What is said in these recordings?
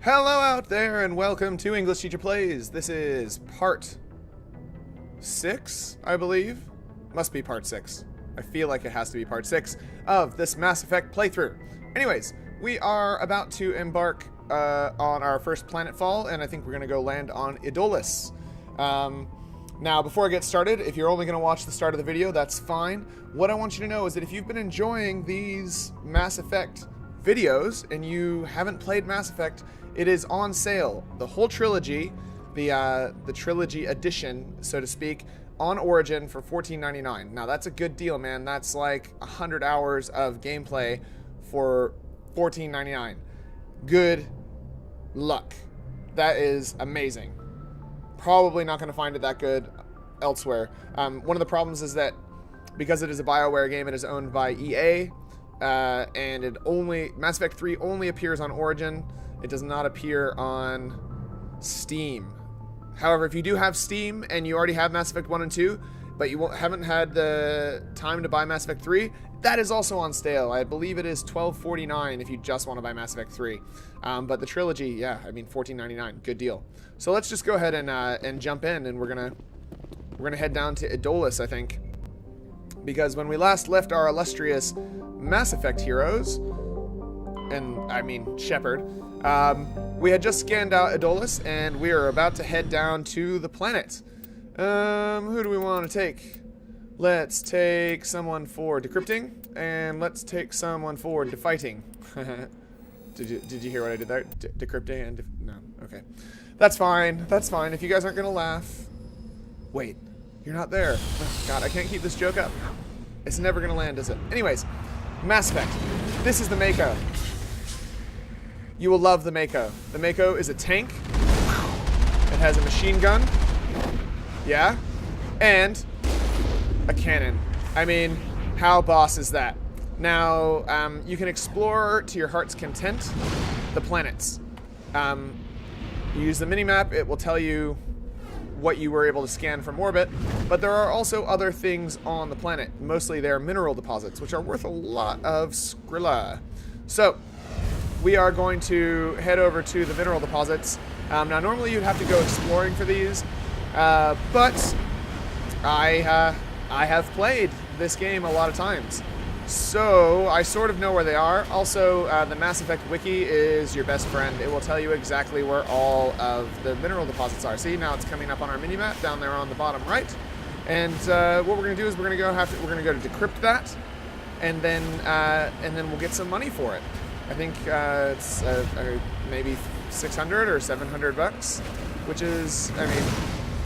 Hello out there and welcome to English Teacher Plays. This is part 6, I believe. Must be part 6. I feel like it has to be part 6 of this Mass Effect playthrough. Anyways, we are about to embark on our first Planetfall, and I think we're going to go land on Idolus. Now, before I get started, if you're only going to watch the start of the video, that's fine. What I want you to know is that if you've been enjoying these Mass Effect videos and you haven't played Mass Effect, it is on sale. The whole trilogy, the trilogy edition, so to speak, on Origin for $14.99. Now that's a good deal, man. That's like 100 hours of gameplay for $14.99. Good luck. That is amazing. Probably not going to find it that good elsewhere. One of the problems is that because it is a BioWare game, it is owned by EA, and Mass Effect 3 only appears on Origin. It does not appear on Steam. However, if you do have Steam and you already have Mass Effect 1 and 2, but you haven't had the time to buy Mass Effect 3, that is also on sale. I believe it is $12.49 if you just want to buy Mass Effect 3. But the trilogy, yeah, I mean $14.99, good deal. So let's just go ahead and jump in, and we're gonna head down to Idolus, I think, because when we last left our illustrious Mass Effect heroes, and I mean Shepard, we had just scanned out Idolus, and we are about to head down to the planet. Who do we want to take? Let's take someone for decrypting, and let's take someone for defighting. Did you hear what I did there? Decrypting and no, okay, that's fine. That's fine. If you guys aren't gonna laugh, wait, you're not there. Oh, God, I can't keep this joke up. It's never gonna land, is it? Anyways, Mass Effect. This is the Mako. You will love the Mako. The Mako is a tank. It has a machine gun. Yeah. And a cannon. I mean, how boss is that? Now, you can explore to your heart's content the planets. You use the minimap. It will tell you what you were able to scan from orbit, but there are also other things on the planet. Mostly they're mineral deposits, which are worth a lot of Skrilla. So, we are going to head over to the mineral deposits. Now, normally you'd have to go exploring for these, but I have played this game a lot of times, so I sort of know where they are. Also, the Mass Effect wiki is your best friend. It will tell you exactly where all of the mineral deposits are. See, now it's coming up on our minimap down there on the bottom right. And what we're going to do is we're going to go to decrypt that, and then we'll get some money for it. I think it's maybe 600 or 700 bucks, which is, I mean,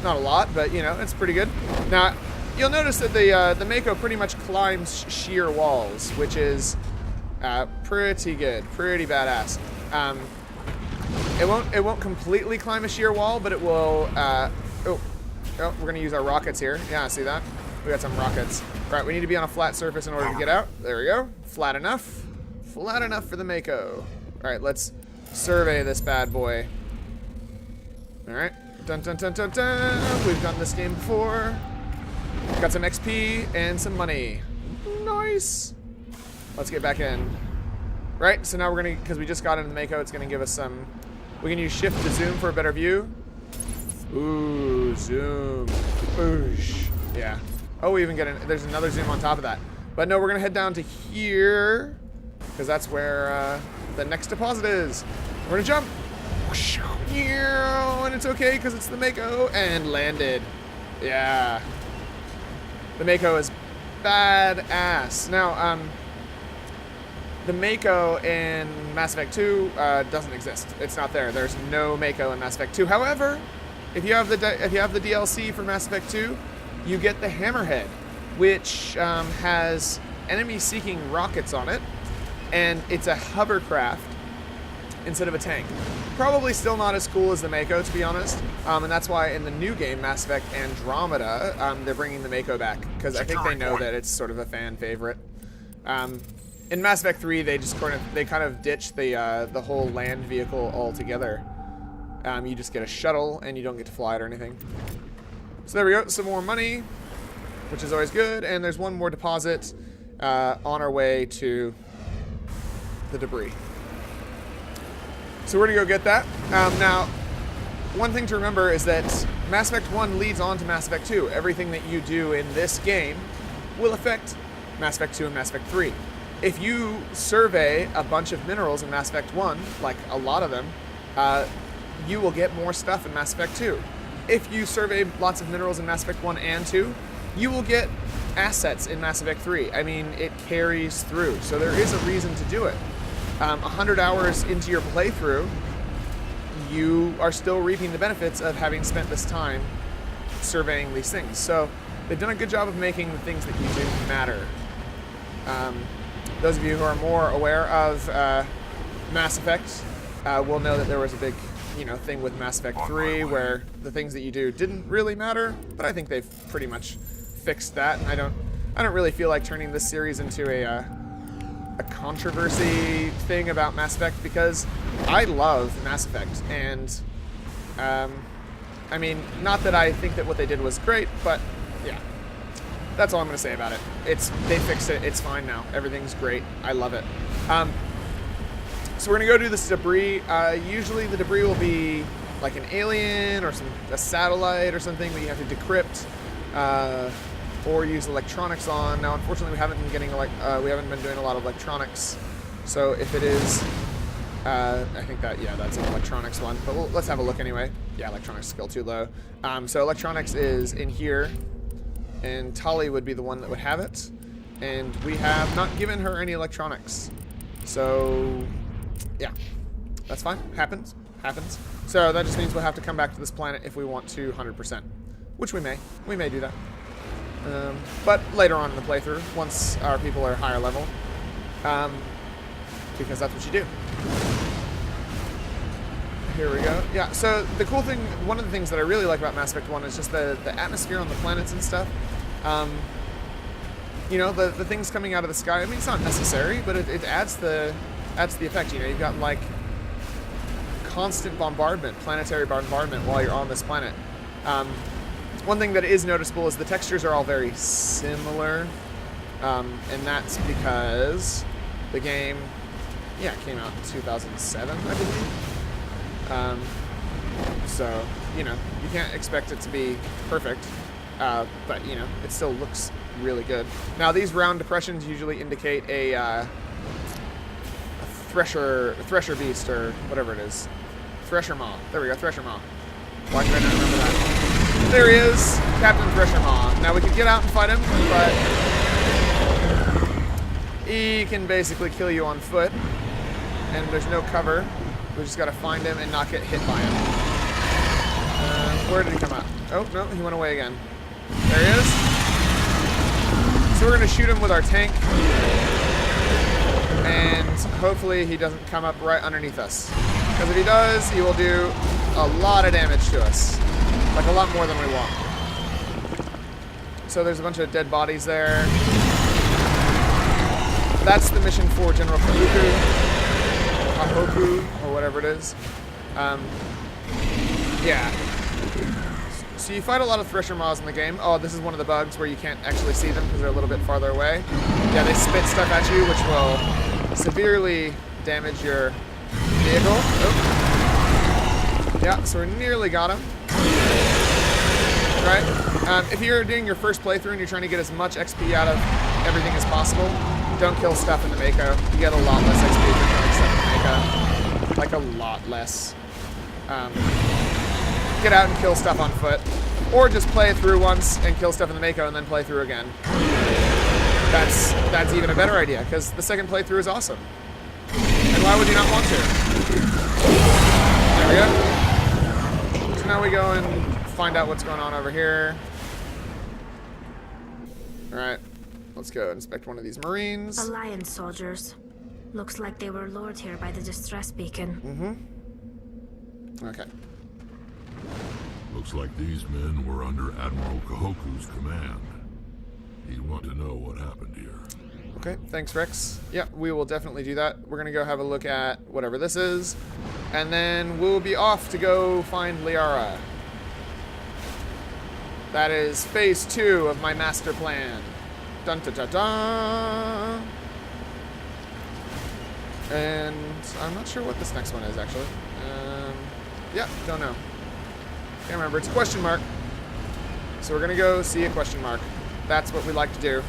not a lot, but you know, it's pretty good. Now, you'll notice that the Mako pretty much climbs sheer walls, which is pretty good, pretty badass. It won't completely climb a sheer wall, but it will. Oh, we're gonna use our rockets here. Yeah, see that? We got some rockets. Right, we need to be on a flat surface in order to get out. There we go. Flat enough. Flat enough for the Mako. Alright, let's survey this bad boy. Alright. Dun dun dun dun dun. We've done this game before. Got some XP and some money. Nice. Let's get back in. Right, so now we're gonna, because we just got into the Mako, it's gonna give us some, we can use shift to zoom for a better view. Ooh, zoom. Oosh. Yeah. Oh, we even get there's another zoom on top of that. But no, we're gonna head down to here, because that's where the next deposit is. We're gonna jump. And it's okay because it's the Mako, and landed. Yeah. The Mako is badass. Now, the Mako in Mass Effect 2 doesn't exist. It's not there. There's no Mako in Mass Effect 2. However, if you have the DLC for Mass Effect 2, you get the Hammerhead, which has enemy-seeking rockets on it. And it's a hovercraft instead of a tank. Probably still not as cool as the Mako, to be honest. And that's why in the new game, Mass Effect Andromeda, they're bringing the Mako back, because I think they know that it's sort of a fan favorite. In Mass Effect 3, they kind of ditched the whole land vehicle altogether. You just get a shuttle, and you don't get to fly it or anything. So there we go, some more money, which is always good. And there's one more deposit on our way to the debris. So we're going to go get that. Now, one thing to remember is that Mass Effect 1 leads on to Mass Effect 2. Everything that you do in this game will affect Mass Effect 2 and Mass Effect 3. If you survey a bunch of minerals in Mass Effect 1, like a lot of them, you will get more stuff in Mass Effect 2. If you survey lots of minerals in Mass Effect 1 and 2, you will get assets in Mass Effect 3. I mean, it carries through, so there is a reason to do it. 100 hours into your playthrough, you are still reaping the benefits of having spent this time surveying these things. So they've done a good job of making the things that you do matter. Those of you who are more aware of Mass Effect will know that there was a big, thing with Mass Effect 3 where the things that you do didn't really matter, but I think they've pretty much fixed that. I don't really feel like turning this series into a controversy thing about Mass Effect, because I love Mass Effect, and I mean, not that I think that what they did was great, but yeah, that's all I'm going to say about it. They fixed it. It's fine now. Everything's great. I love it. So we're going to go do this debris. Usually the debris will be like an alien or a satellite or something that you have to decrypt or use electronics on. Now, unfortunately, we haven't been doing a lot of electronics. So if it is, I think that's an electronics one. But let's have a look anyway. Yeah, electronics skill too low. So electronics is in here, and Tali would be the one that would have it. And we have not given her any electronics. So yeah, that's fine. Happens. So that just means we'll have to come back to this planet if we want to 100%, which we may. We may do that. But later on in the playthrough, once our people are higher level, because that's what you do. Here we go. Yeah, so the cool thing, one of the things that I really like about Mass Effect 1 is just the atmosphere on the planets and stuff. The things coming out of the sky, I mean, it's not necessary, but it adds the effect. You've got like constant bombardment, planetary bombardment while you're on this planet. One thing that is noticeable is the textures are all very similar, and that's because the game, came out in 2007, I believe. So, you can't expect it to be perfect, but, it still looks really good. Now, these round depressions usually indicate a Thresher beast, or whatever it is. Thresher Maw. There we go, Thresher Maw. Why did I not remember that? There he is, Captain Thresher Maw. Now, we could get out and fight him, but he can basically kill you on foot, and there's no cover. We just gotta find him and not get hit by him. Where did he come out? Oh, no, he went away again. There he is. So we're gonna shoot him with our tank, and hopefully he doesn't come up right underneath us. Because if he does, he will do a lot of damage to us. Like a lot more than we want. So there's a bunch of dead bodies there. That's the mission for General Kahoku, or whatever it is. Yeah. So you fight a lot of Thresher Maws in the game. Oh, this is one of the bugs where you can't actually see them because they're a little bit farther away. Yeah, they spit stuff at you, which will severely damage your vehicle. Oh. Yeah, so we nearly got him. Right? If you're doing your first playthrough and you're trying to get as much XP out of everything as possible, don't kill stuff in the Mako. You get a lot less XP for killing stuff in the Mako. Like a lot less. Get out and kill stuff on foot. Or just play it through once and kill stuff in the Mako and then play through again. That's even a better idea, because the second playthrough is awesome. And why would you not want to? There we go. So now we go and find out what's going on over here. Alright, let's go inspect one of these Marines. Alliance soldiers. Looks like they were lured here by the distress beacon. Mm-hmm. Okay. Looks like these men were under Admiral Kahoku's command. He'd want to know what happened here. Okay, thanks, Rex. Yeah, we will definitely do that. We're gonna go have a look at whatever this is, and then we'll be off to go find Liara. That is phase 2 of my master plan. Dun da da da. And I'm not sure what this next one is, actually. Yeah, don't know. Can't remember. It's a question mark. So we're going to go see a question mark. That's what we like to do.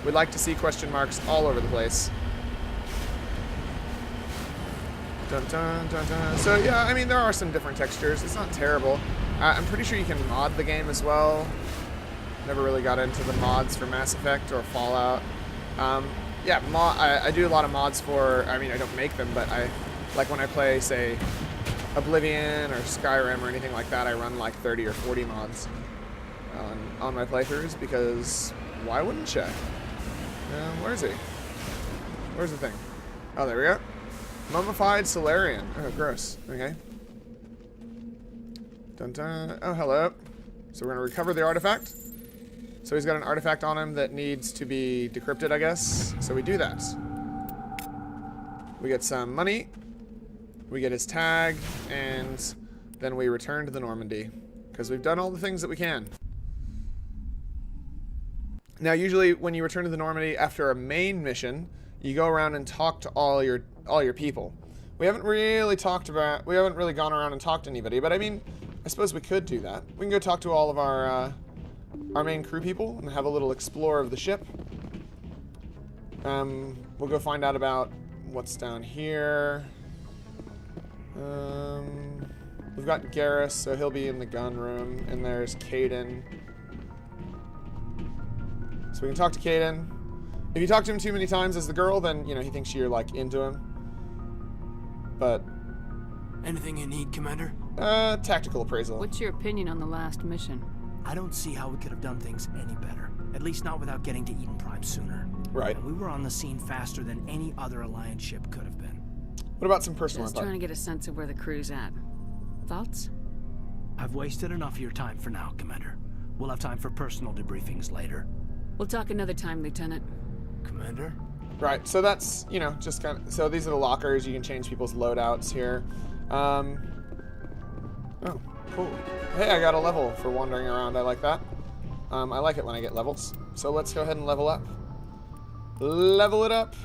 We like to see question marks all over the place. Dun, dun, dun, dun. So yeah, I mean, there are some different textures. It's not terrible. I'm pretty sure you can mod the game as well. Never really got into the mods for Mass Effect or Fallout. Yeah, I do a lot of mods for, I mean, I don't make them, but I, like when I play, say, Oblivion or Skyrim or anything like that, I run like 30 or 40 mods on my playthroughs, because why wouldn't you? Where is he? Where's the thing? Oh, there we go. Mummified Solarian. Oh, gross. Okay. Dun dun. Oh, hello. So we're going to recover the artifact. So he's got an artifact on him that needs to be decrypted, I guess. So we do that. We get some money. We get his tag. And then we return to the Normandy, because we've done all the things that we can. Now, usually when you return to the Normandy after a main mission, you go around and talk to all your people. We haven't really gone around and talked to anybody, but I mean, I suppose we could do that. We can go talk to all of our main crew people and have a little explore of the ship. We'll go find out about what's down here. We've got Garrus, so he'll be in the gun room, and there's Kaidan. So we can talk to Kaidan. If you talk to him too many times as the girl, then, you know, he thinks you're, like, into him. But... anything you need, Commander? Tactical appraisal. What's your opinion on the last mission? I don't see how we could have done things any better. At least not without getting to Eden Prime sooner. Right. And we were on the scene faster than any other Alliance ship could have been. What about some personal Just input? trying to get a sense of where the crew's at. Thoughts? I've wasted enough of your time for now, Commander. We'll have time for personal debriefings later. We'll talk another time, Lieutenant. Commander? Right, so that's, you know, just kind of... So these are the lockers. You can change people's loadouts here. Oh, cool. Hey, I got a level for wandering around. I like that. I like it when I get levels. So let's go ahead and level up. Level it up.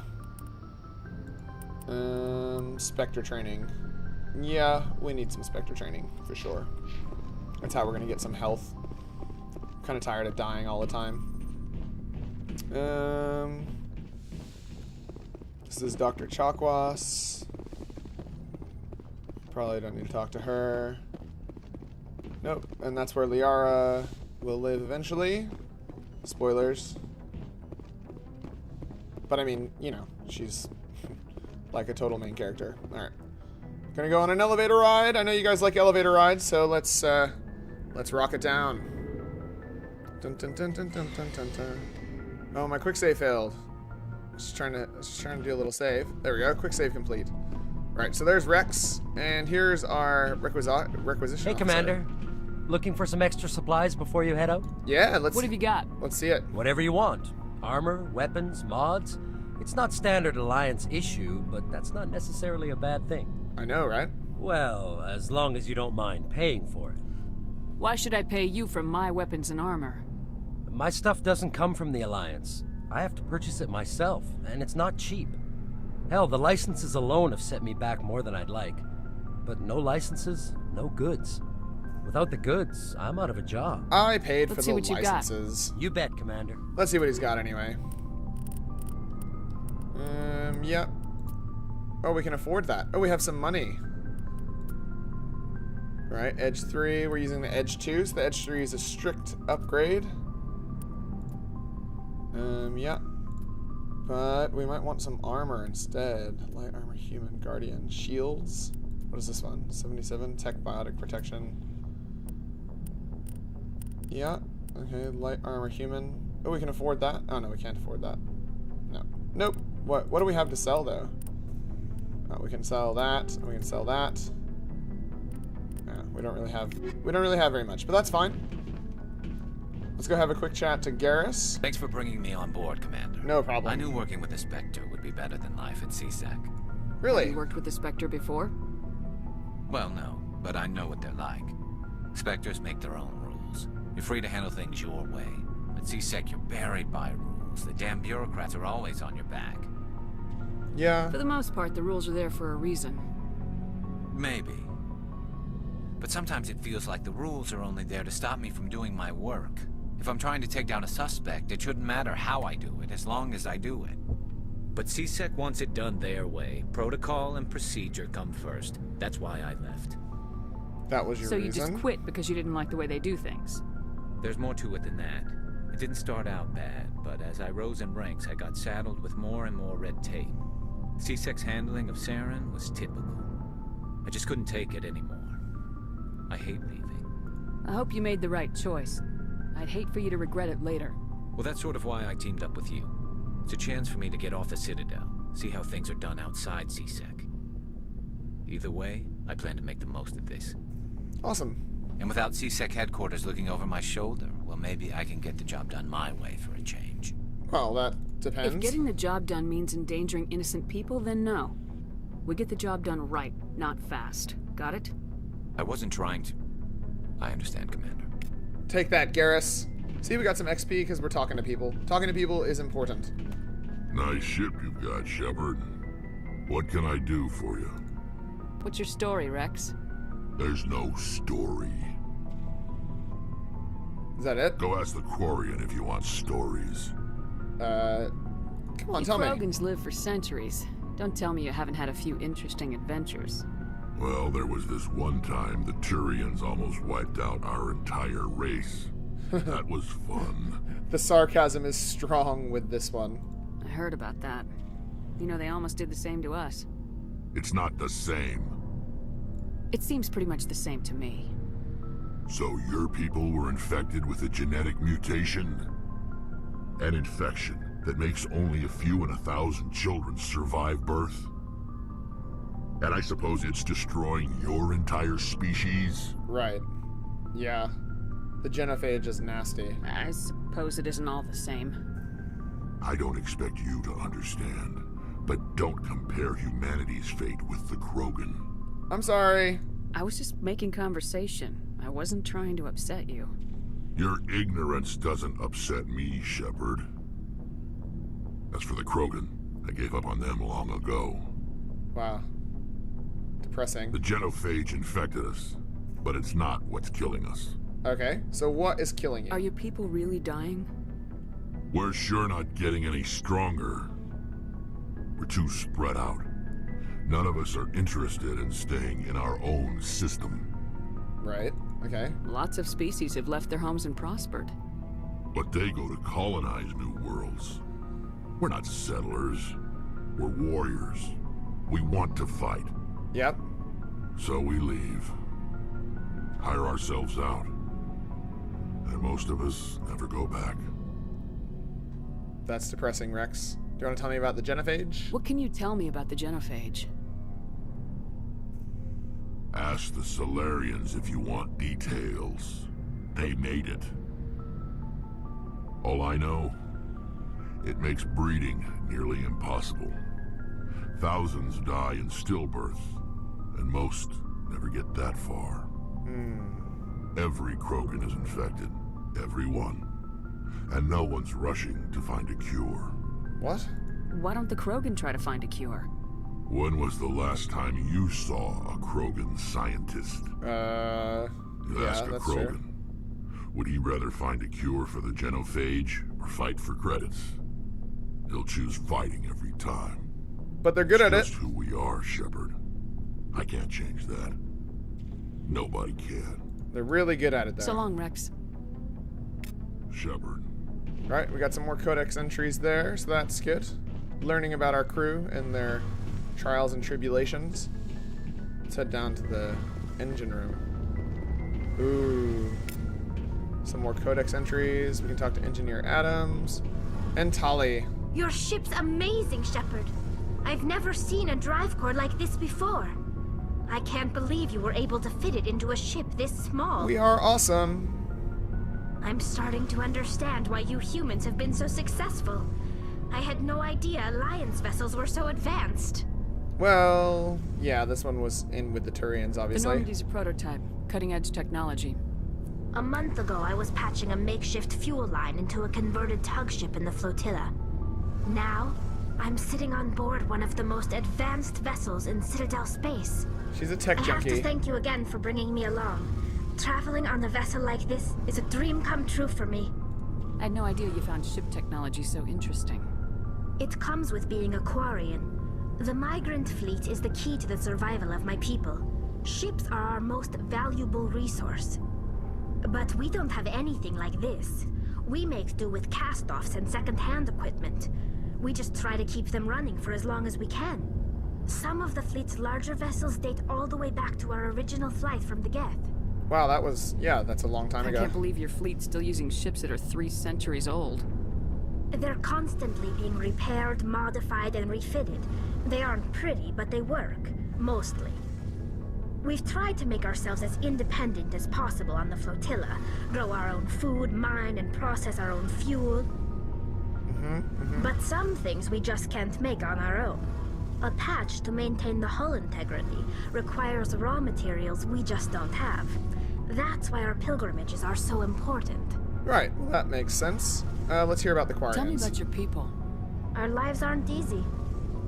Spectre training. Yeah, we need some Spectre training, for sure. That's how we're going to get some health. I'm kind of tired of dying all the time. This is Dr. Chakwas. Probably don't need to talk to her. Nope. And that's where Liara will live eventually. Spoilers. But I mean, you know, she's like a total main character. Alright. Gonna go on an elevator ride. I know you guys like elevator rides, so let's rock it down. Dun dun dun dun dun dun dun dun. Oh, my quick save failed. Just trying to do a little save. There we go. Quick save complete. Right, so there's Rex, and here's our requisition. Hey, Commander. Looking for some extra supplies before you head out? Yeah, What have you got? let's see it. Whatever you want. Armor, weapons, mods. It's not standard Alliance issue, but that's not necessarily a bad thing. I know, right? Well, as long as you don't mind paying for it. Why should I pay you for my weapons and armor? My stuff doesn't come from the Alliance. I have to purchase it myself, and it's not cheap. Hell, the licenses alone have set me back more than I'd like. But no licenses, no goods. Without the goods, I'm out of a job. I paid for Let's the see what you got. licenses. You bet, Commander. Let's see what he's got anyway. Yep. Oh, we can afford that. Oh, we have some money. Right, Edge 3. We're using the Edge 2, so the Edge 3 is a strict upgrade. Yeah. But we might want some armor instead. Light armor, human, guardian, shields. What is this one? 77, tech, biotic protection. Yeah. Okay, light armor, human. Oh, we can afford that? Oh, no, we can't afford that. No. Nope. What do we have to sell, though? Oh, we can sell that. We can sell that. Yeah, we don't really have very much, but that's fine. Let's go have a quick chat to Garrus. Thanks for bringing me on board, Commander. No problem. I knew working with the Spectre would be better than life at CSEC. Really? You worked with the Spectre before? Well, no, but I know what they're like. Spectres make their own rules. You're free to handle things your way. At CSEC, you're buried by rules. The damn bureaucrats are always on your back. Yeah. For the most part, the rules are there for a reason. Maybe. But sometimes it feels like the rules are only there to stop me from doing my work. If I'm trying to take down a suspect, it shouldn't matter how I do it, as long as I do it. But CSEC wants it done their way. Protocol and procedure come first. That's why I left. That was your So reason? you just quit because you didn't like the way they do things? There's more to it than that. It didn't start out bad, but as I rose in ranks, I got saddled with more and more red tape. CSEC's handling of Saren was typical. I just couldn't take it anymore. I hate leaving. I hope you made the right choice. I'd hate for you to regret it later. Well, that's sort of why I teamed up with you. It's a chance for me to get off the Citadel, see how things are done outside CSEC. Either way, I plan to make the most of this. Awesome. And without CSEC headquarters looking over my shoulder, well, maybe I can get the job done my way for a change. Well, that depends. If getting the job done means endangering innocent people, then no. We get the job done right, not fast. Got it? I wasn't trying to... I understand, Commander. Take that, Garrus. See, we got some XP because we're talking to people. Talking to people is important. Nice ship you've got, Shepard. What can I do for you? What's your story, Rex? There's no story. Is that it? Go ask the Quarian if you want stories. Come on, You tell me. Krogans live for centuries. Don't tell me you haven't had a few interesting adventures. Well, there was this one time the Turians almost wiped out our entire race. That was fun. The sarcasm is strong with this one. I heard about that. You know, they almost did the same to us. It's not the same. It seems pretty much the same to me. So your people were infected with a genetic mutation? An infection that makes only a few in 1,000 children survive birth? And I suppose it's destroying your entire species? Right. Yeah. The genophage is nasty. I suppose it isn't all the same. I don't expect you to understand, but don't compare humanity's fate with the Krogan. I'm sorry. I was just making conversation. I wasn't trying to upset you. Your ignorance doesn't upset me, Shepard. As for the Krogan, I gave up on them long ago. Wow. Depressing. The genophage infected us, but it's not what's killing us. Okay, so what is killing you? Are your people really dying? We're sure not getting any stronger. We're too spread out. None of us are interested in staying in our own system. Right, okay. Lots of species have left their homes and prospered. But they go to colonize new worlds. We're not settlers. We're warriors. We want to fight. Yep. So we leave. Hire ourselves out. And most of us never go back. That's depressing, Rex. Do you want to tell me about the genophage? What can you tell me about the genophage? Ask the Solarians if you want details. They made it. All I know, it makes breeding nearly impossible. Thousands die in stillbirth, and most never get that far. Every Krogan is infected. Every one. And no one's rushing to find a cure. What? Why don't the Krogan try to find a cure? When was the last time you saw a Krogan scientist? You Yeah, ask a that's Krogan. true. Would he rather find a cure for the genophage or fight for credits? He'll choose fighting every time. But they're good at It's it. just who we are, Shepard. I can't change that. Nobody can. They're really good at it, though. So long, Rex. Shepard. Right, we got some more codex entries there, so that's good. Learning about our crew and their trials and tribulations. Let's head down to the engine room. Ooh. Some more codex entries. We can talk to Engineer Adams. And Tali. Your ship's amazing, Shepard. I've never seen a drive core like this before. I can't believe you were able to fit it into a ship this small. We are awesome. I'm starting to understand why you humans have been so successful. I had no idea Alliance vessels were so advanced. Well, yeah, this one was in with the Turians, The obviously. Normandy's a prototype. Cutting-edge technology. A month ago, I was patching a makeshift fuel line into a converted tug ship in the flotilla. Now, I'm sitting on board one of the most advanced vessels in Citadel space. She's a tech I have to junkie. thank you again for bringing me along. Traveling on a vessel like this is a dream come true for me. I had no idea you found ship technology so interesting. It comes with being a Quarian. The migrant fleet is the key to the survival of my people. Ships are our most valuable resource. But we don't have anything like this. We make do with cast-offs and second-hand equipment. We just try to keep them running for as long as we can. Some of the fleet's larger vessels date all the way back to our original flight from the Geth. Wow, that was, yeah, that's a long time I ago. can't believe your fleet's still using ships that are 3 centuries old. They're constantly being repaired, modified, and refitted. They aren't pretty, but they work. Mostly. We've tried to make ourselves as independent as possible on the flotilla. Grow our own food, mine, and process our own fuel. But some things we just can't make on our own. A patch to maintain the hull integrity requires raw materials we just don't have. That's why our pilgrimages are so important. Right, well, that makes sense. Let's hear about the Quarians. Tell me about your people. Our lives aren't easy.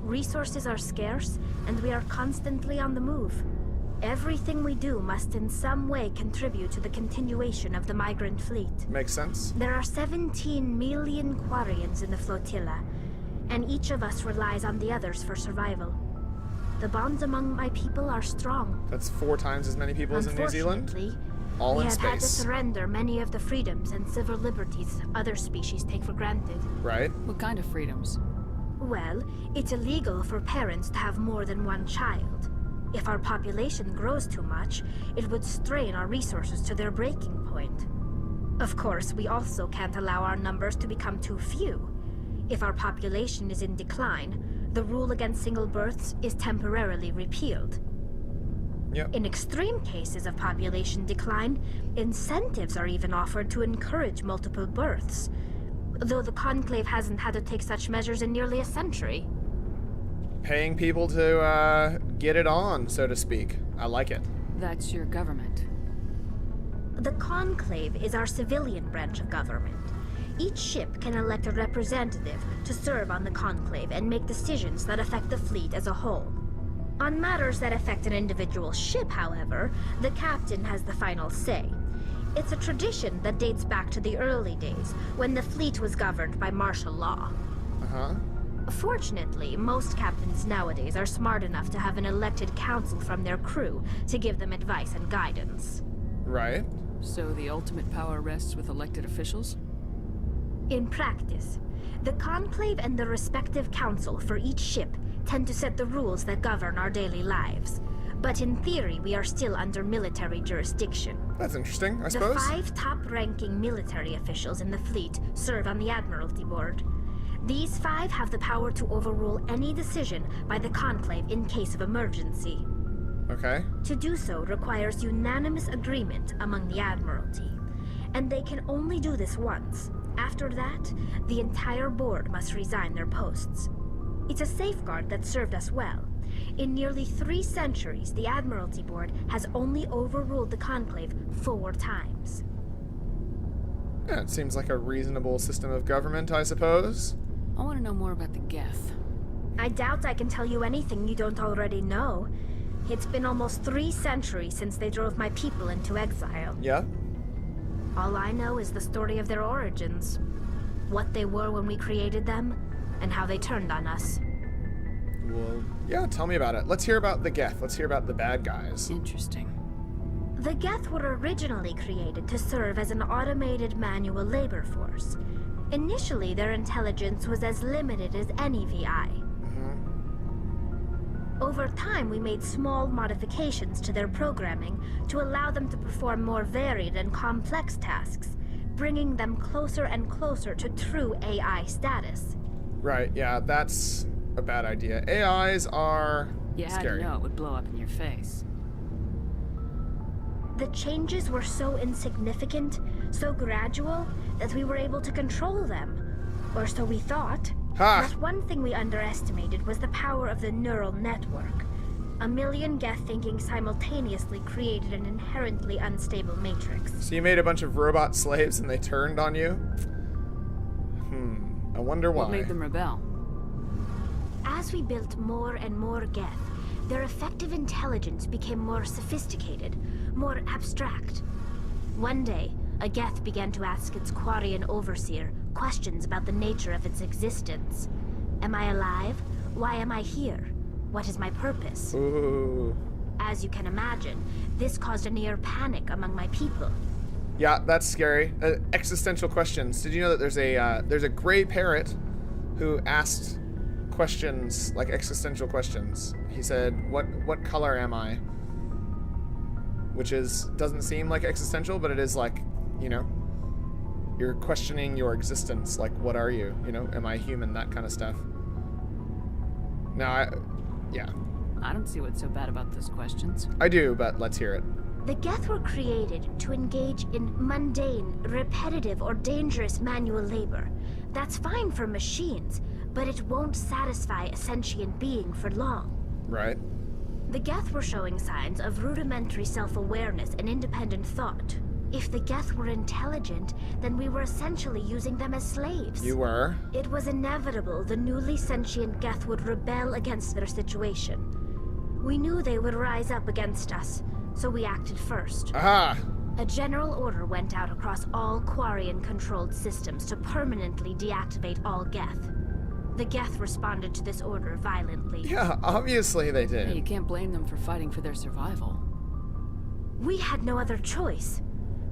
Resources are scarce, and we are constantly on the move. Everything we do must in some way contribute to the continuation of the migrant fleet. Makes sense. There are 17 million Quarians in the flotilla, and each of us relies on the others for survival. The bonds among my people are strong. That's 4 times as many people as in New Zealand. Unfortunately, All we in have had to space. surrender many of the freedoms and civil liberties other species take for granted. Right? What kind of freedoms? Well, it's illegal for parents to have more than one child. If our population grows too much, it would strain our resources to their breaking point. Of course, we also can't allow our numbers to become too few. If our population is in decline, the rule against single births is temporarily repealed. Yep. In extreme cases of population decline, incentives are even offered to encourage multiple births, though the Conclave hasn't had to take such measures in nearly a century. Paying people to get it on, so to speak. I like it. That's your government. The Conclave is our civilian branch of government. Each ship can elect a representative to serve on the Conclave and make decisions that affect the fleet as a whole. On matters that affect an individual ship, however, the captain has the final say. It's a tradition that dates back to the early days, when the fleet was governed by martial law. Fortunately, most captains nowadays are smart enough to have an elected council from their crew to give them advice and guidance. Right. So the ultimate power rests with elected officials? In practice, the Conclave and the respective council for each ship tend to set the rules that govern our daily lives. But in theory, we are still under military jurisdiction. That's interesting, I The suppose. 5 top-ranking military officials in the fleet serve on the Admiralty Board. These 5 have the power to overrule any decision by the Conclave in case of emergency. Okay. To do so requires unanimous agreement among the Admiralty, and they can only do this once. After that, the entire board must resign their posts. It's a safeguard that served us well. In nearly 3 centuries, the Admiralty Board has only overruled the Conclave 4 times. Yeah, it seems like a reasonable system of government, I suppose. I want to know more about the Geth. I doubt I can tell you anything you don't already know. It's been almost 3 centuries since they drove my people into exile. Yeah. All I know is the story of their origins. What they were when we created them, and how they turned on us. Well, yeah, tell me about it. Let's hear about the Geth. Let's hear about the bad guys. Interesting. The Geth were originally created to serve as an automated manual labor force. Initially, their intelligence was as limited as any VI. Over time, we made small modifications to their programming to allow them to perform more varied and complex tasks, bringing them closer and closer to true AI status. Right, yeah, that's a bad idea. AIs are You had scary. to know it would blow up in your face. The changes were so insignificant, so gradual, that we were able to control them. Or so we thought. Ha! But one thing we underestimated was the power of the neural network. A million Geth thinking simultaneously created an inherently unstable matrix. So you made a bunch of robot slaves and they turned on you? I wonder why. What made them rebel? as we built more and more Geth, their effective intelligence became more sophisticated, more abstract. One day, a Geth began to ask its Quarian overseer questions about the nature of its existence. Am I alive? Why am I here? What is my purpose? Ooh. As you can imagine, this caused a near panic among my people. Yeah, that's scary. Existential questions. Did you know that there's a gray parrot who asked questions, like existential questions? He said, "What color am I?" Which doesn't seem like existential, but it is like, you know, you're questioning your existence. Like, what are you? You know, am I human? That kind of stuff. Now, yeah. I don't see what's so bad about those questions. I do, but let's hear it. The Geth were created to engage in mundane, repetitive, or dangerous manual labor. That's fine for machines, but it won't satisfy a sentient being for long. Right. The Geth were showing signs of rudimentary self-awareness and independent thought. If the Geth were intelligent, then we were essentially using them as slaves. You were. It was inevitable the newly sentient Geth would rebel against their situation. We knew they would rise up against us, so we acted first. Aha! A general order went out across all Quarian-controlled systems to permanently deactivate all Geth. The Geth responded to this order violently. Yeah, obviously they Hey, you did. can't blame them for fighting for their survival. We had no other choice.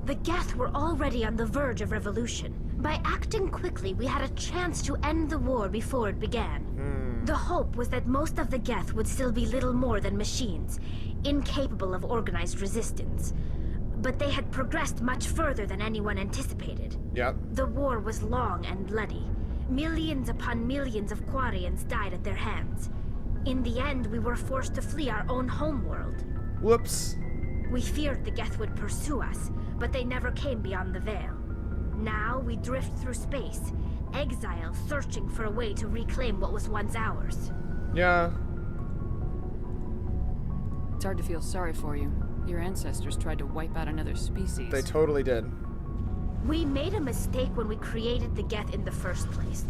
The Geth were already on the verge of revolution. By acting quickly, we had a chance to end the war before it began. The hope was that most of the Geth would still be little more than machines, incapable of organized resistance. But they had progressed much further than anyone anticipated. Yep. The war was long and bloody. Millions upon millions of Quarians died at their hands. In the end, we were forced to flee our own homeworld. Whoops. We feared the Geth would pursue us, but they never came beyond the Veil. Now we drift through space, exile searching for a way to reclaim what was once ours. Yeah. It's hard to feel sorry for you. Your ancestors tried to wipe out another species. They totally did. We made a mistake when we created the Geth in the first place,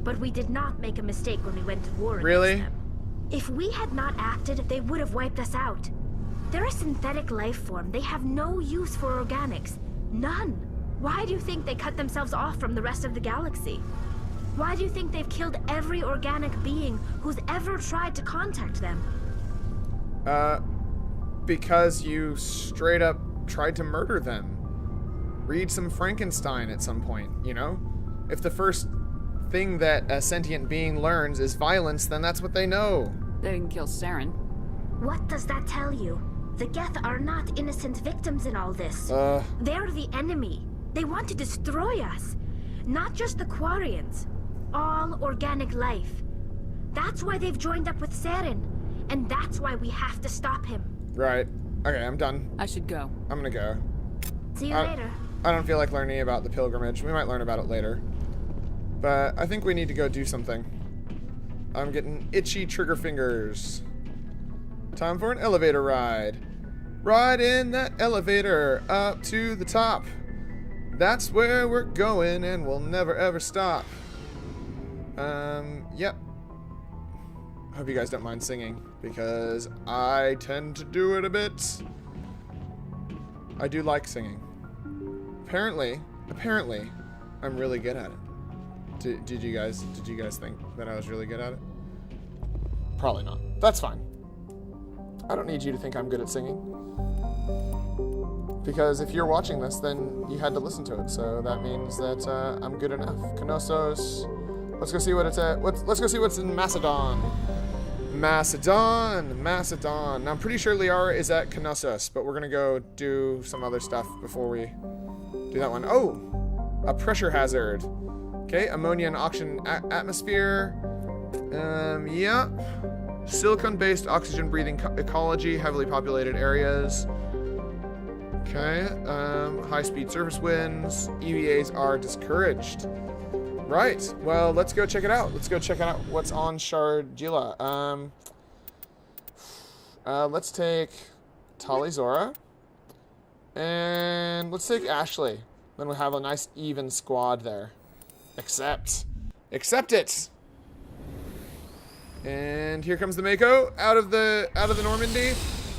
but we did not make a mistake when we went to war Really? against them. If we had not acted, they would have wiped us out. They're a synthetic life form. They have no use for organics. None. Why do you think they cut themselves off from the rest of the galaxy? Why do you think they've killed every organic being who's ever tried to contact them? Because you straight up tried to murder them. Read some Frankenstein at some point, you know? If the first thing that a sentient being learns is violence, then that's what they know. They didn't kill Saren. What does that tell you? The Geth are not innocent victims in all this. They're the enemy. They want to destroy us. Not just the Quarians. All organic life. That's why they've joined up with Saren. And that's why we have to stop him. Right. Okay, I'm done. I should go. I'm gonna go. See you later. I don't feel like learning about the pilgrimage. We might learn about it later. But I think we need to go do something. I'm getting itchy trigger fingers. Time for an elevator ride. Ride in that elevator up to the top. That's where we're going and we'll never ever stop. Yep. Hope you guys don't mind singing because I tend to do it a bit. I do like singing. Apparently, I'm really good at it. Did you guys think that I was really good at it? Probably not. That's fine. I don't need you to think I'm good at singing. Because if you're watching this, then you had to listen to it, so that means that I'm good enough. Knossos. Let's go see what it's at. Let's go see what's in Macedon. Macedon. Now I'm pretty sure Liara is at Knossos, but we're gonna go do some other stuff before we do that one. Oh, a pressure hazard. Okay, ammonia and oxygen atmosphere. Yeah. Silicon-based oxygen-breathing ecology, heavily populated areas. Okay, high-speed surface winds. EVAs are discouraged. Right, well, let's go check it out. Let's go check out what's on Shardila. Let's take Talizora. And let's take Ashley. Then we'll have a nice even squad there. Accept it! And here comes the Mako out of the Normandy.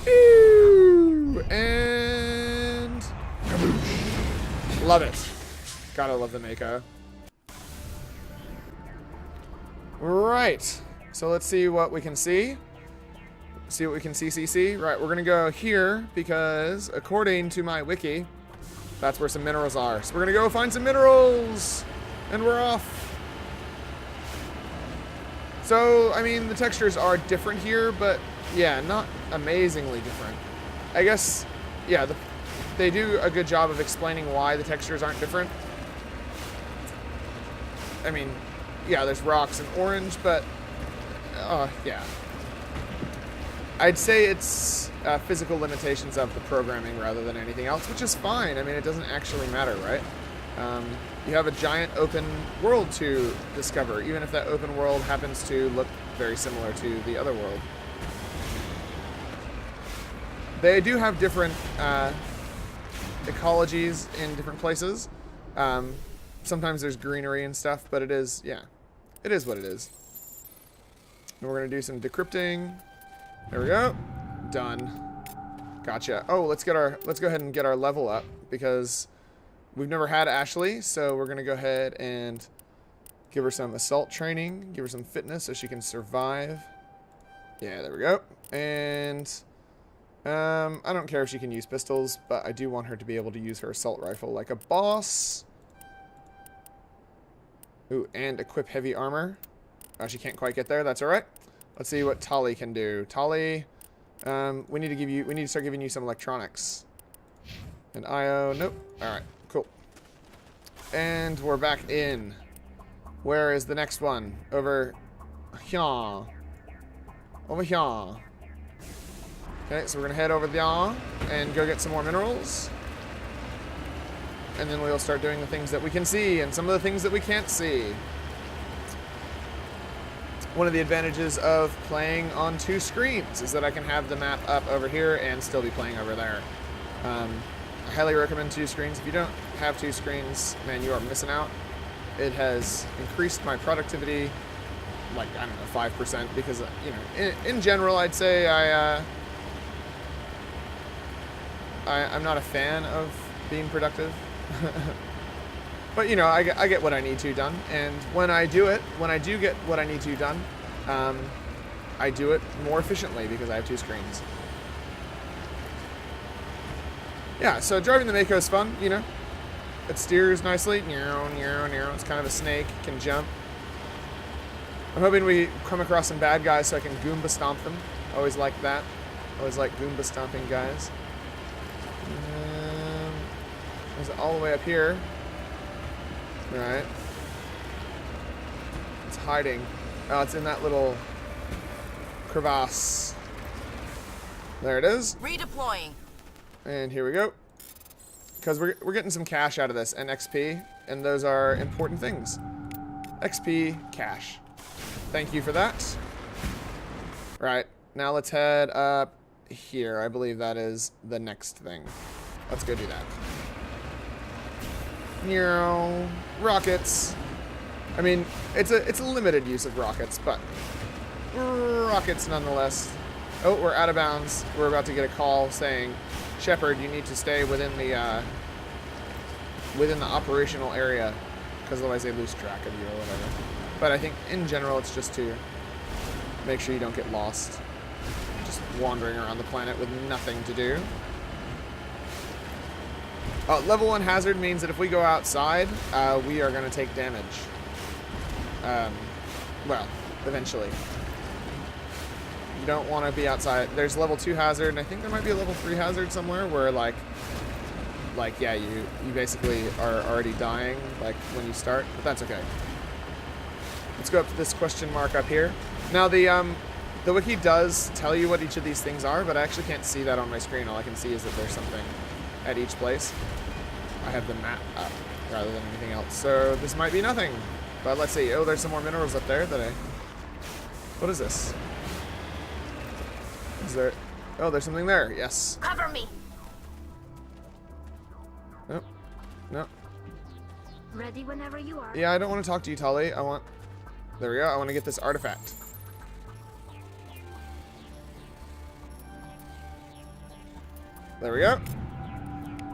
Ew! And love it. Gotta love the Mako. Right. So let's see what we can see. See what we can see. Right, we're gonna go here because according to my wiki, that's where some minerals are. So we're gonna go find some minerals, and we're off. So, I mean, the textures are different here, but yeah, not amazingly different. I guess, yeah, they do a good job of explaining why the textures aren't different. I mean, yeah, there's rocks and orange, but, yeah. I'd say it's physical limitations of the programming rather than anything else, which is fine. I mean, it doesn't actually matter, right? You have a giant open world to discover, even if that open world happens to look very similar to the other world. They do have different ecologies in different places. Sometimes there's greenery and stuff, but it is, yeah, it is what it is. And we're going to do some decrypting. There we go. Done. Gotcha. Oh, let's go ahead and get our level up because we've never had Ashley, so we're going to go ahead and give her some assault training, give her some fitness so she can survive. Yeah, there we go. And I don't care if she can use pistols, but I do want her to be able to use her assault rifle like a boss. Ooh, and equip heavy armor. Oh, she can't quite get there. That's all right. Let's see what Tali can do. Tali, we need to start giving you some electronics. And IO, nope. All right, cool. And we're back in. Where is the next one? Over here. Over here. Okay, so we're gonna head over there and go get some more minerals. And then we'll start doing the things that we can see and some of the things that we can't see. One of the advantages of playing on two screens is that I can have the map up over here and still be playing over there. I highly recommend two screens. If you don't have two screens, man, you are missing out. It has increased my productivity, like, I don't know, 5%, because, you know, in general, I'd say I'm not a fan of being productive. But, you know, I get what I need to done, and when I do get what I need to done, I do it more efficiently because I have two screens. Yeah, so driving the Mako is fun, you know. It steers nicely. It's kind of a snake, can jump. I'm hoping we come across some bad guys so I can Goomba stomp them. Always like that. Always like Goomba stomping guys. Is it all the way up here? Alright. It's hiding. Oh, it's in that little crevasse. There it is. Redeploying. And here we go. Because we're getting some cash out of this, and XP, and those are important things. XP, cash. Thank you for that. Right, now let's head up here. I believe that is the next thing. Let's go do that. Rockets. I mean, it's a limited use of rockets, but rockets nonetheless. Oh, we're out of bounds. We're about to get a call saying, Shepard, you need to stay within the operational area, because otherwise they lose track of you or whatever. But I think in general it's just to make sure you don't get lost, just wandering around the planet with nothing to do. Level 1 hazard means that if we go outside, we are going to take damage. Well, eventually. You don't want to be outside. There's level 2 hazard, and I think there might be a level 3 hazard somewhere where, like yeah, you basically are already dying, like, when you start, but that's okay. Let's go up to this question mark up here. Now, the wiki does tell you what each of these things are, but I actually can't see that on my screen. All I can see is that there's something at each place. I have the map up rather than anything else, so this might be nothing. But let's see. Oh, there's some more minerals up there that What is this? Is there... Oh, there's something there. Yes. Cover me. Nope. Nope. Ready whenever you are. Yeah, I don't want to talk to you, Tali. There we go. I want to get this artifact. There we go.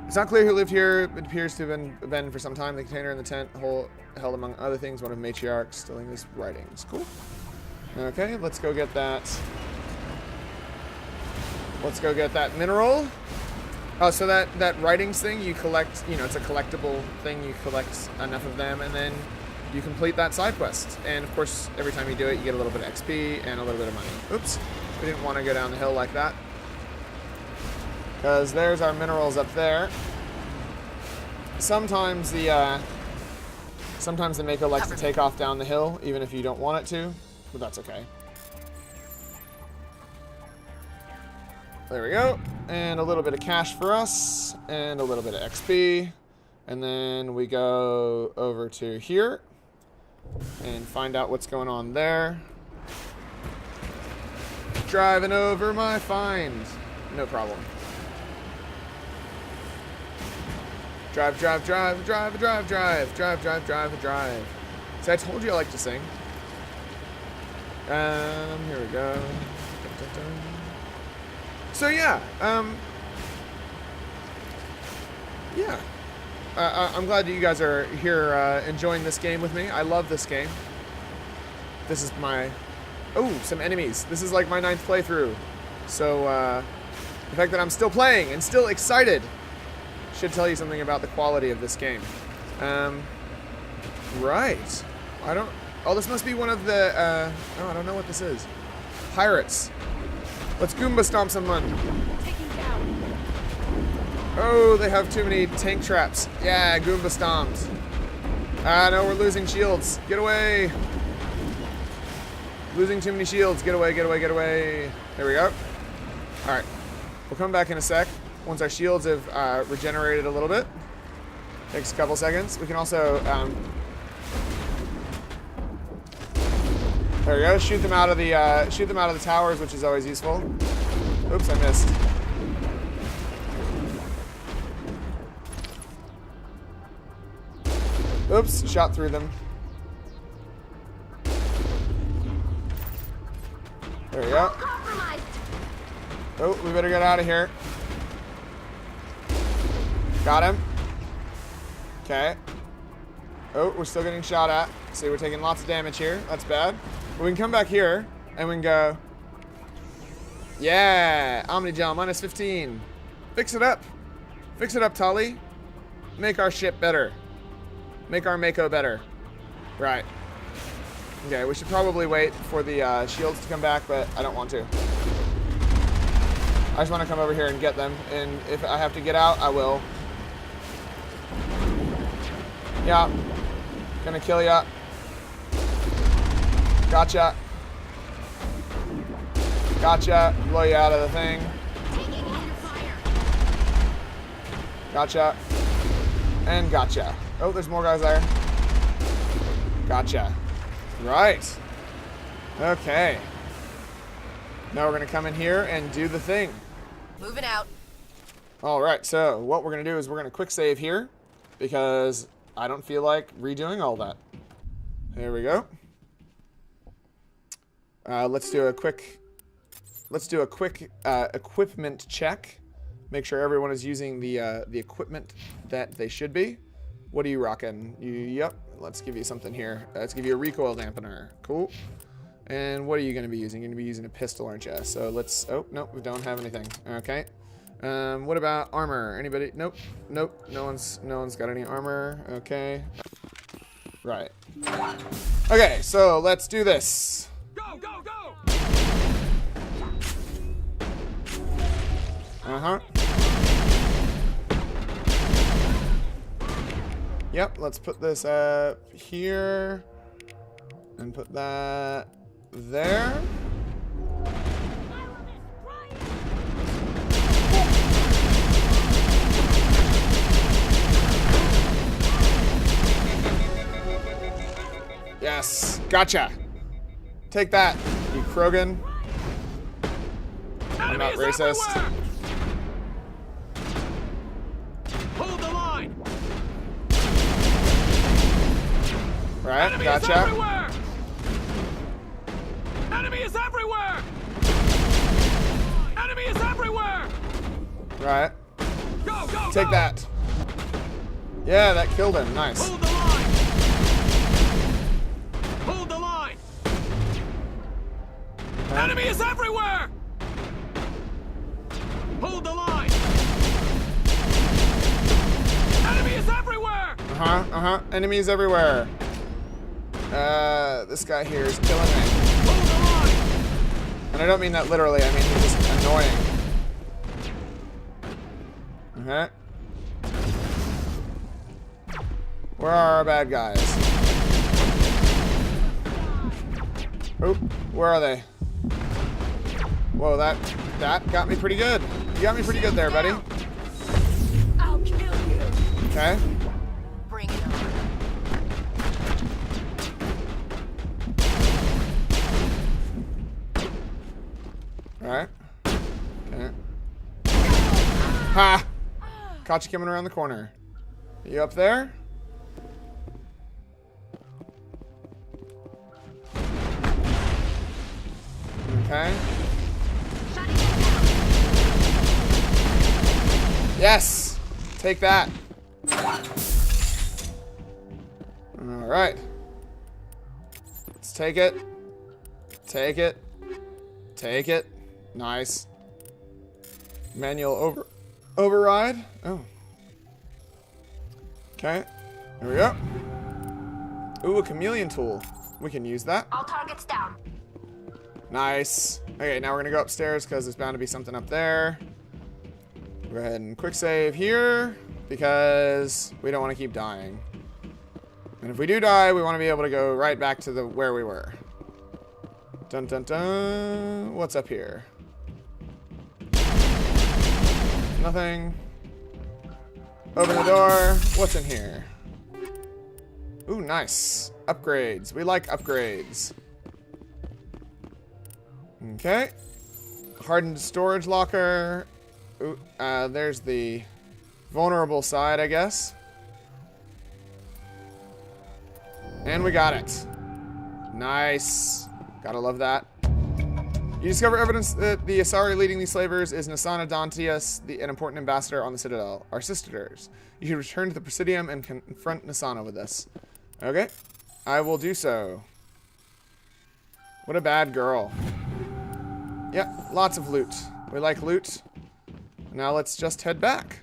It's not clear who lived here. It appears to have been for some time. The container in the tent held, among other things, one of matriarch's Stillinger's writings. Cool. Okay, let's go get that. Let's go get that mineral. Oh, so that writings thing you collect, you know, it's a collectible thing. You collect enough of them, and then you complete that side quest. And of course, every time you do it, you get a little bit of XP and a little bit of money. Oops, we didn't want to go down the hill like that. Because there's our minerals up there. Sometimes the Mako likes to take off down the hill, even if you don't want it to, but that's okay. There we go. And a little bit of cash for us, and a little bit of XP. And then we go over to here and find out what's going on there. Driving over my find. No problem. Drive, drive, drive, drive, drive, drive, drive, drive, drive, drive. See, I told you I like to sing. Here we go. Dun, dun, dun. So yeah, yeah. I'm glad that you guys are here enjoying this game with me. I love this game. This is my... Oh, some enemies. This is like my 9th playthrough. So, the fact that I'm still playing and still excited should tell you something about the quality of this game. Right. I don't... Oh, this must be one of the... Oh, I don't know what this is. Pirates. Let's Goomba stomp someone. Oh, they have too many tank traps. Yeah, Goomba stomped. Ah, no, we're losing shields. Get away. Losing too many shields. Get away, get away, get away. There we go. All right. We'll come back in a sec once our shields have regenerated a little bit. Takes a couple seconds. We can also... there we go. Shoot them out of the towers, which is always useful. Oops, I missed. Oops, shot through them. There we go. Oh, we better get out of here. Got him. Okay. Oh, we're still getting shot at. See, we're taking lots of damage here. That's bad. But we can come back here, and we can go... Yeah! Omnigel, minus 15. Fix it up. Fix it up, Tully. Make our ship better. Make our Mako better. Right. Okay, we should probably wait for the shields to come back, but I don't want to. I just want to come over here and get them, and if I have to get out, I will. Yeah. Gonna kill ya. Gotcha. Gotcha. Blow you out of the thing. Gotcha. And gotcha. Oh, there's more guys there. Gotcha. Right. Okay. Now we're going to come in here and do the thing. Moving out. Alright, so what we're going to do is we're going to quick save here because I don't feel like redoing all that. There we go. Let's do a quick equipment check. Make sure everyone is using the equipment that they should be. What are you rocking? Yep. Let's give you something here. Let's give you a recoil dampener. Cool. And what are you going to be using? You're going to be using a pistol, aren't you? So let's... Oh, nope. We don't have anything. Okay. What about armor? Anybody? Nope. Nope. No one's got any armor. Okay. Right. Okay, so let's do this. Go, go, go! Uh-huh. Yep, let's put this up here. And put that there. Yes, gotcha. Take that, you Krogan. I'm not racist. Hold the line. Right, Enemy gotcha. is everywhere. Enemy is everywhere. Enemy is everywhere. Right. Go, go, Take go! that. Yeah, that killed him. Nice. Hold the line! Hold the line! Enemy is everywhere! Hold the line! Enemy is everywhere! Enemies everywhere. This guy here is killing me. Hold the line! And I don't mean that literally, I mean he's just annoying. Okay. Where are our bad guys? Oop, where are they? Whoa, that got me pretty good. You got me pretty good there, buddy. I'll kill you. Okay. Bring it on. Alright. Okay. Ha! Caught you coming around the corner. Are you up there? Okay. Yes! Take that. Alright. Let's take it. Take it. Take it. Nice. Manual override. Oh. Okay. There we go. Ooh, a chameleon tool. We can use that. All targets down. Nice. Okay, now we're gonna go upstairs because there's bound to be something up there. Go ahead and quick save here because we don't want to keep dying. And if we do die, we want to be able to go right back to where we were. Dun dun dun. What's up here? Nothing. Open the door. What's in here? Ooh, nice. Upgrades. We like upgrades. Okay. Hardened storage locker. Ooh, there's the vulnerable side, I guess. And we got it. Nice. Gotta love that. You discover evidence that the Asari leading these slavers is Nasana Dantius, an important ambassador on the Citadel. Our sisters. You should return to the Presidium and confront Nasana with this. Okay. I will do so. What a bad girl. Yeah, lots of loot. We like loot. Now let's just head back.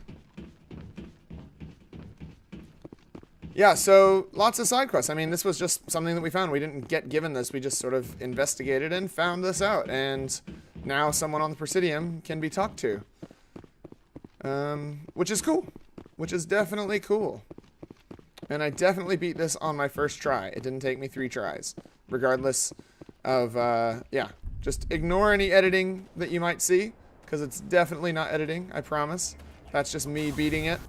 Yeah, so lots of side quests. I mean, this was just something that we found. We didn't get given this. We just sort of investigated and found this out. And now someone on the Presidium can be talked to. Which is cool. Which is definitely cool. And I definitely beat this on my first try. It didn't take me 3 tries. Regardless of, yeah. Just ignore any editing that you might see. Because it's definitely not editing, I promise. That's just me beating it.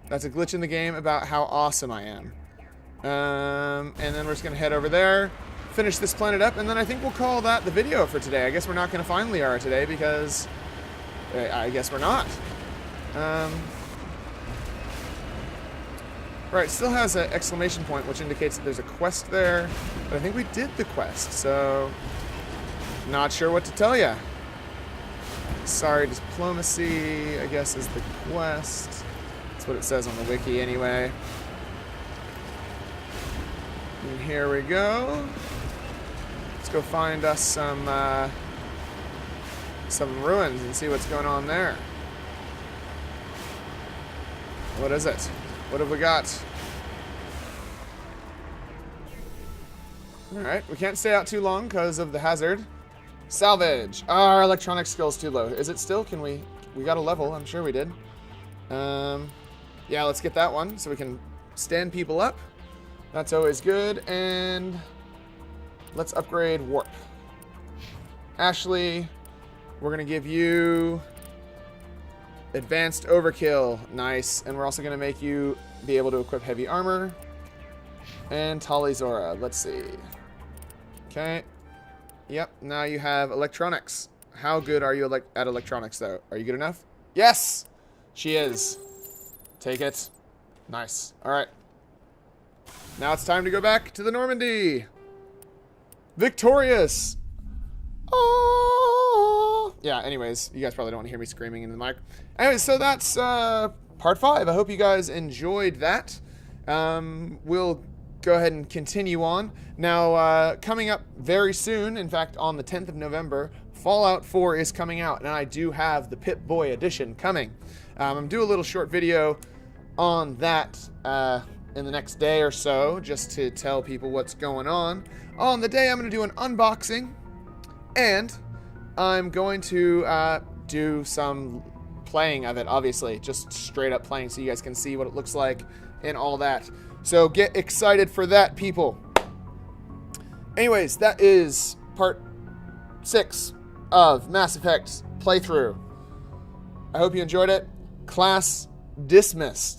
That's a glitch in the game about how awesome I am. And then we're just going to head over there, finish this planet up, and then I think we'll call that the video for today. I guess we're not going to find Liara today because I guess we're not. Right, still has an exclamation point, which indicates that there's a quest there. But I think we did the quest, so not sure what to tell you. Sorry, diplomacy, I guess, is the quest. What it says on the wiki anyway. And here we go. Let's go find us some ruins and see what's going on there. What is it? What have we got? Alright, we can't stay out too long because of the hazard. Salvage. Our electronic skill's too low. Is it still? Can we got a level, I'm sure we did. Yeah, let's get that one so we can stand people up. That's always good. And let's upgrade warp. Ashley, we're going to give you advanced overkill. Nice. And we're also going to make you be able to equip heavy armor. And Tali Zora. Let's see. Okay. Yep. Now you have electronics. How good are you at electronics, though? Are you good enough? Yes! She is. Take it. Nice. Alright. Now it's time to go back to the Normandy. Victorious! Oh! yeah, anyways, you guys probably don't want to hear me screaming into the mic. Anyways, so that's part 5. I hope you guys enjoyed that. We'll go ahead and continue on. Now, coming up very soon, in fact, on the 10th of November, Fallout 4 is coming out, and I do have the Pip-Boy edition coming. I'm going to do a little short video on that in the next day or so, just to tell people what's going on. On the day, I'm going to do an unboxing, and I'm going to do some playing of it, obviously. Just straight up playing so you guys can see what it looks like and all that. So get excited for that, people. Anyways, that is part 6 of Mass Effect playthrough. I hope you enjoyed it. Class dismissed.